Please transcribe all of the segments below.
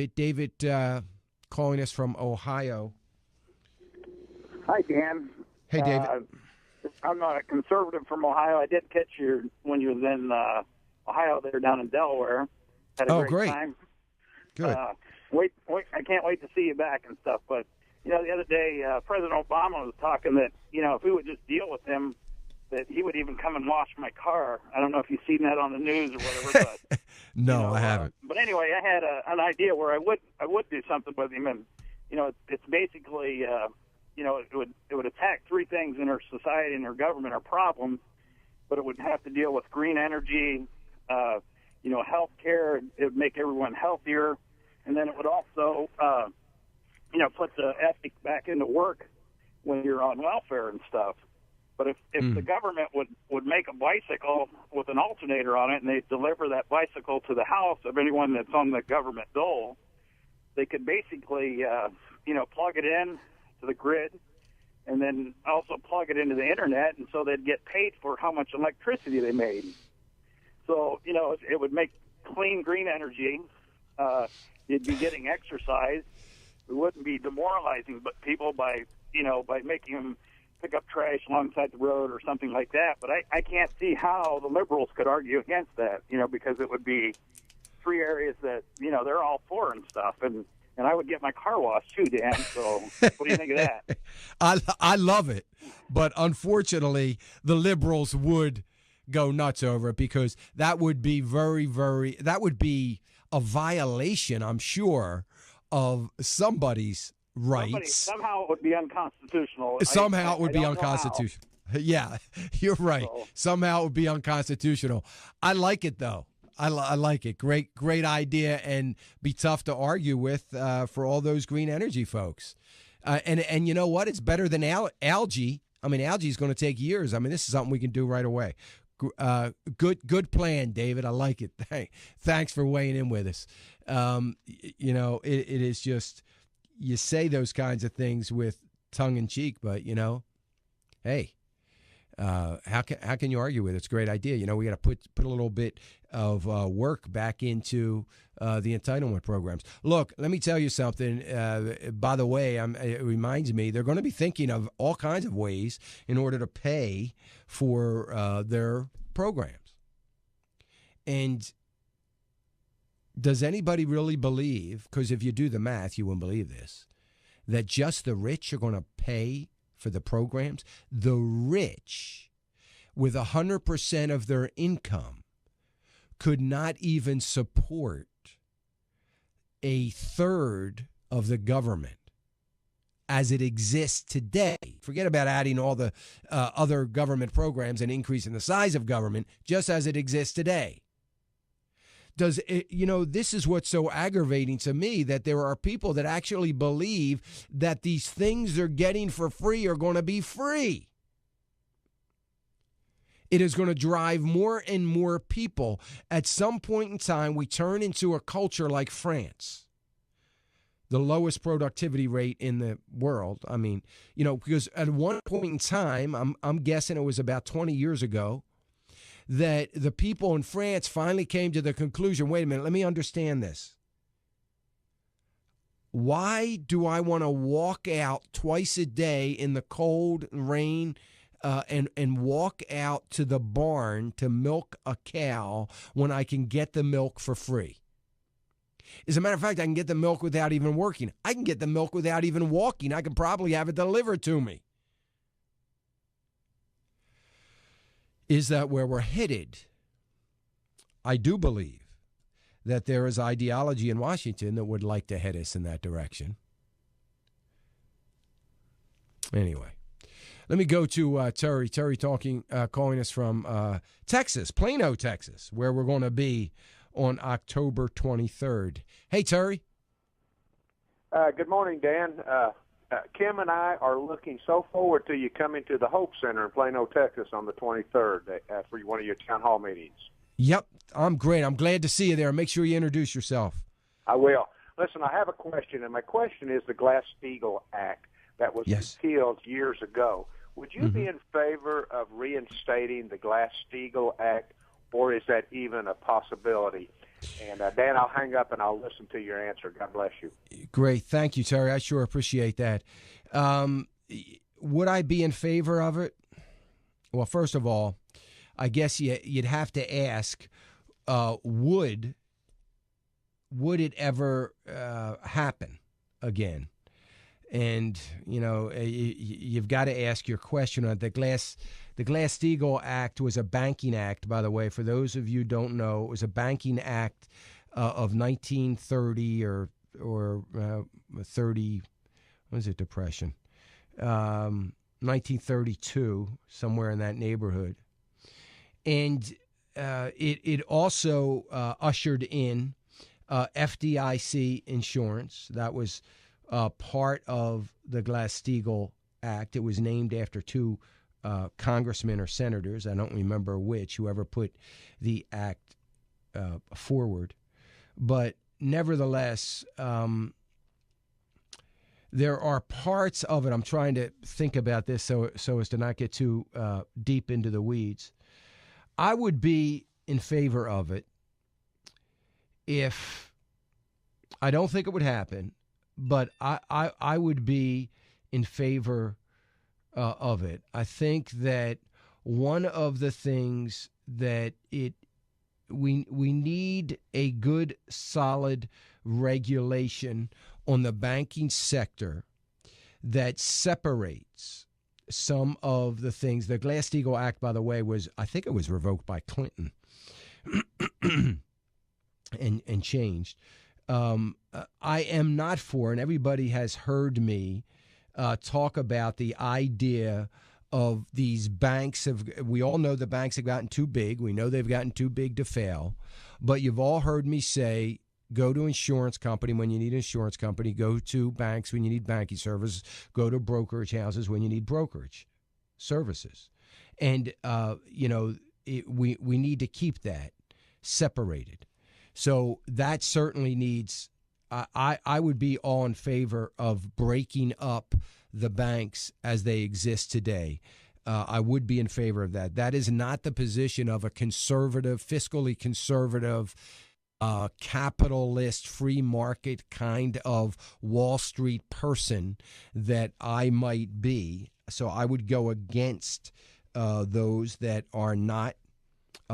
David calling us from Ohio. Hi, Dan. Hey, David. I'm not a conservative from Ohio. I did catch you when you was in Ohio there down in Delaware. Had a great time. Good. Wait, I can't wait to see you back and stuff. But, the other day, President Obama was talking that, if we would just deal with him, that he would even come and wash my car. I don't know if you've seen that on the news or whatever. But No, I haven't. But anyway, I had an idea where I would do something with him, and it's basically it would attack three things in our society and our government, our problems, but it would have to deal with green energy, health care. It would make everyone healthier, and then it would also put the ethic back into work when you're on welfare and stuff. But if the government would make a bicycle with an alternator on it, and they deliver that bicycle to the house of anyone that's on the government dole, they could basically, plug it in to the grid, and then also plug it into the internet, and so they'd get paid for how much electricity they made. So, it would make clean, green energy. You'd be getting exercise. We wouldn't be demoralizing people by making them pick up trash alongside the road or something like that. But I can't see how the liberals could argue against that, because it would be three areas that, they're all for and stuff. And I would get my car washed too, Dan. So what do you think of that? I love it. But unfortunately, the liberals would go nuts over it, because that would be that would be a violation, I'm sure, of somebody's rights. Somehow it would be unconstitutional. Somehow it would be unconstitutional. Yeah, you're right. So, somehow it would be unconstitutional. I like it, though. I like it. Great idea, and be tough to argue with for all those green energy folks. And you know what? It's better than algae. I mean, algae is going to take years. I mean, this is something we can do right away. Good plan, David. I like it. Thanks for weighing in with us. It is just, you say those kinds of things with tongue in cheek, but hey, how can you argue with it? It's a great idea. We got to put a little bit of work back into the entitlement programs. Look, let me tell you something. By the way, it reminds me, they're going to be thinking of all kinds of ways in order to pay for their programs. And does anybody really believe, because if you do the math, you wouldn't believe this, that just the rich are going to pay for the programs? The rich, with 100% of their income, could not even support a third of the government as it exists today. Forget about adding all the other government programs and increasing the size of government, just as it exists today. Does it, this is what's so aggravating to me, that there are people that actually believe that these things they're getting for free are going to be free. It is going to drive more and more people. At some point in time, we turn into a culture like France, the lowest productivity rate in the world. I mean, because at one point in time, I'm guessing it was about 20 years ago, that the people in France finally came to the conclusion, wait a minute, let me understand this. Why do I want to walk out twice a day in the cold and rain and walk out to the barn to milk a cow when I can get the milk for free? As a matter of fact, I can get the milk without even working. I can get the milk without even walking. I can probably have it delivered to me. Is that where we're headed? I do believe that there is ideology in Washington that would like to head us in that direction. Anyway, let me go to Terry. Terry calling us from Texas, Plano, Texas, where we're going to be on October 23rd. Hey, Terry. Good morning, Dan. Kim and I are looking so forward to you coming to the Hope Center in Plano, Texas on the 23rd for one of your town hall meetings. Yep, I'm great. I'm glad to see you there. Make sure you introduce yourself. I will. Listen, I have a question, and my question is the Glass-Steagall Act that was repealed years ago. Would you be in favor of reinstating the Glass-Steagall Act, or is that even a possibility? And Dan, I'll hang up and I'll listen to your answer. God bless you. Great. Thank you, Terry. I sure appreciate that. Would I be in favor of it? Well, first of all, I guess you'd have to ask, would it ever happen again? And, you've got to ask your question on the Glass-Steagall Act was a banking act, by the way. For those of you who don't know, it was a banking act of 1930 or 30, what is it, Depression? 1932, somewhere in that neighborhood. And it also ushered in FDIC insurance. That was part of the Glass-Steagall Act. It was named after two congressmen or senators. I don't remember which, whoever put the act forward. But nevertheless, there are parts of it. I'm trying to think about this so as to not get too deep into the weeds. I would be in favor of it if I don't think it would happen, but I would be in favor of it. I think that one of the things that we need a good, solid regulation on the banking sector that separates some of the things. The Glass-Steagall Act, by the way, I think it was revoked by Clinton and changed. I am not for, and everybody has heard me talk about the idea of these banks. We all know the banks have gotten too big. We know they've gotten too big to fail. But you've all heard me say, go to insurance company when you need insurance company. Go to banks when you need banking services. Go to brokerage houses when you need brokerage services. And, we need to keep that separated. So that certainly needs, I would be all in favor of breaking up the banks as they exist today. I would be in favor of that. That is not the position of a conservative, fiscally conservative, capitalist, free market kind of Wall Street person that I might be. So I would go against those that are not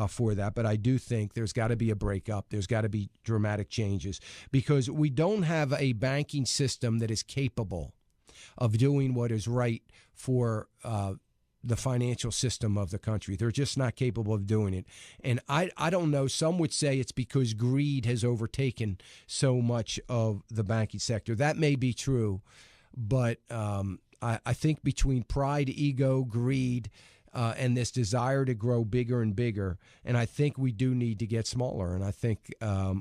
for that. But I do think there's got to be a breakup. There's got to be dramatic changes because we don't have a banking system that is capable of doing what is right for the financial system of the country. They're just not capable of doing it. And I don't know. Some would say it's because greed has overtaken so much of the banking sector. That may be true, but I think between pride, ego, greed, and this desire to grow bigger and bigger, and I think we do need to get smaller, and I think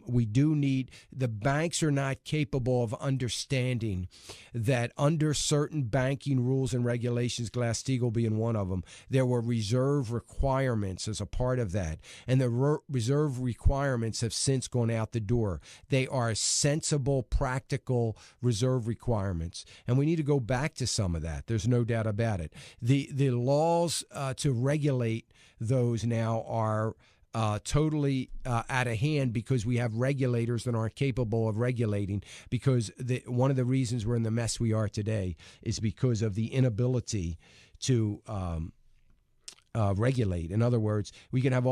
we do need, the banks are not capable of understanding that under certain banking rules and regulations, Glass-Steagall being one of them, there were reserve requirements as a part of that, and the reserve requirements have since gone out the door. They are sensible, practical reserve requirements, and we need to go back to some of that. There's no doubt about it. The laws to regulate those now are totally out of hand because we have regulators that aren't capable of regulating, because one of the reasons we're in the mess we are today is because of the inability to regulate. In other words, we can have all